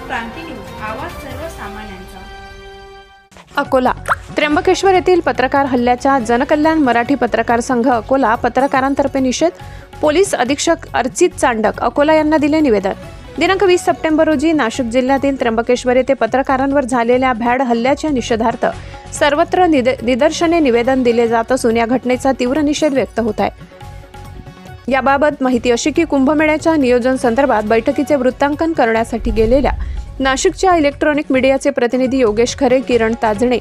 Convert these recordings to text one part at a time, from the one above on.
क्रांती news, आवाज सर्वसामान्यांचा। अकोला त्र्यंबकेश्वर येथील पत्रकार हल्ल्याच्या जनकल्याण मराठी पत्रकार संघ अकोला पत्रकारांतर्फे निषेध। पोलीस अधीक्षक अर्चित चांडक अकोला यांना दिले निवेदन। दिनांक 20 सप्टेंबर रोजी नाशिक जिल्ह्यातील त्र्यंबकेश्वर येथे पत्रकारांवर झालेल्या भ्याड हल्ल्याच्या निषेधार्थ सर्वत्र निदर्शने निवेदन दिले जात असून या घटनेचा तीव्र निषेध व्यक्त होत आहे। याबाबत माहिती अशी की कुंभमेळ्याच्या नियोजन संदर्भात बैठकीचे वृत्तांकन करण्यासाठी गेलेल्या नाशिकच्या इलेक्ट्रॉनिक मीडियाचे प्रतिनिधी योगेश खरे, किरण ताजणे,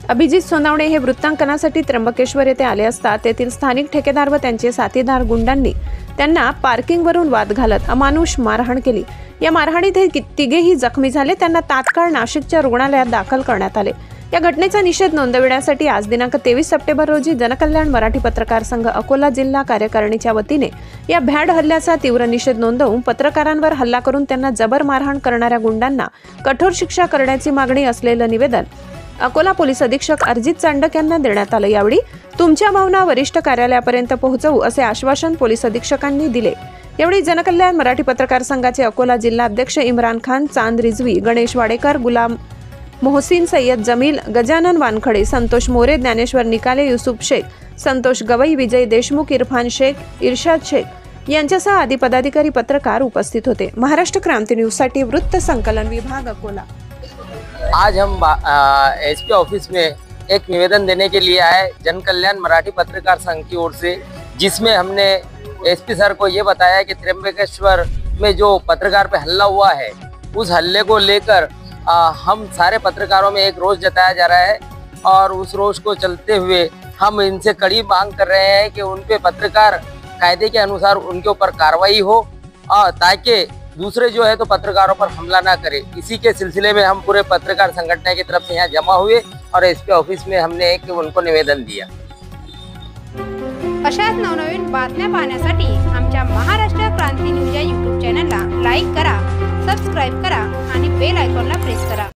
अभिजित सोनावणे हे वृत्तांकनासाठी त्र्यंबकेश्वर येथे आले असता तेथील स्थानिक ठेकेदार व त्यांचे साथीदार गुंडांनी त्यांना पार्किंगवरून वाद घालत अमानुष मारहाण केली। या मारहाणीत हे तिघेही जखमी झाले। त्यांना तात्काळ नाशिकच्या रुग्णालयात दाखल करण्यात आले। या घटनेचा निषेध नोंदविण्यासाठी आज दिनांक 23 सप्टेंबर रोजी जनकल्याण मराठी पत्रकार संघ अकोला जिल्हा कार्यकारिणीच्या वतीने या भ्याड हल्ल्याचा तीव्र निषेध नोंदवून पत्रकारांवर हल्ला करून त्यांना जबर मारहाण करणाऱ्या गुंडांना कठोर शिक्षा करण्याची मागणी असलेलं निवेदन अकोला पोलीस अधीक्षक अर्जित चांडक यांना देण्यात आलं। यावेळी तुमच्या भावना वरिष्ठ कार्यालयापर्यंत पोहोचवू असे आश्वासन पोलीस अधीक्षकांनी दिले। यावेळी जनकल्याण मराठी पत्रकार संघाचे अकोला जिल्हा अध्यक्ष इम्रान खान, चांद रिजवी, गणेश वाडेकर, गुलाम मोहसिन, सय्यद जमील, गजानन वानखडे, संतोष मोरे, ज्ञानेश्वर निकाले, युसुफ शेख, संतोष गवई, विजय देशमुख, इरफान शेख, इर्शाद शेख यांच्यासह आदी पदाधिकारी पत्रकार उपस्थित होते। महाराष्ट्र क्रांती न्यूज साठी वृत्त संकलन विभाग अकोला। आज हम एसपी ऑफिस में एक निवेदन देने के लिए आए जनकल्याण मराठी पत्रकार संघ की ओर से, जिसमें हमने एसपी सर को ये बताया कि त्र्यंबकेश्वर में जो पत्रकार पे हल्ला हुआ है उस हल्ले को लेकर हम सारे पत्रकारों में एक रोष जताया जा रहा है और उस रोष को चलते हुए हम इनसे कड़ी मांग कर रहे हैं कि उन पे पत्रकार कायदे के अनुसार उनके ऊपर कार्रवाई हो ताकि दूसरे जो है तो पत्रकारों पर हमला ना करे। इसी के सिलसिले में हम पूरे पत्रकार संगठन की तरफ से यहाँ जमा हुए और एसपी ऑफिस में हमने एक उनको निवेदन दिया। अशाच नवनवीन बातम्या पाहण्यासाठी आमच्या महाराष्ट्र क्रांती न्यूज या YouTube चॅनलला लाईक करा, सबस्क्राइब करा आणि बेल आयकॉनला प्रेस करा।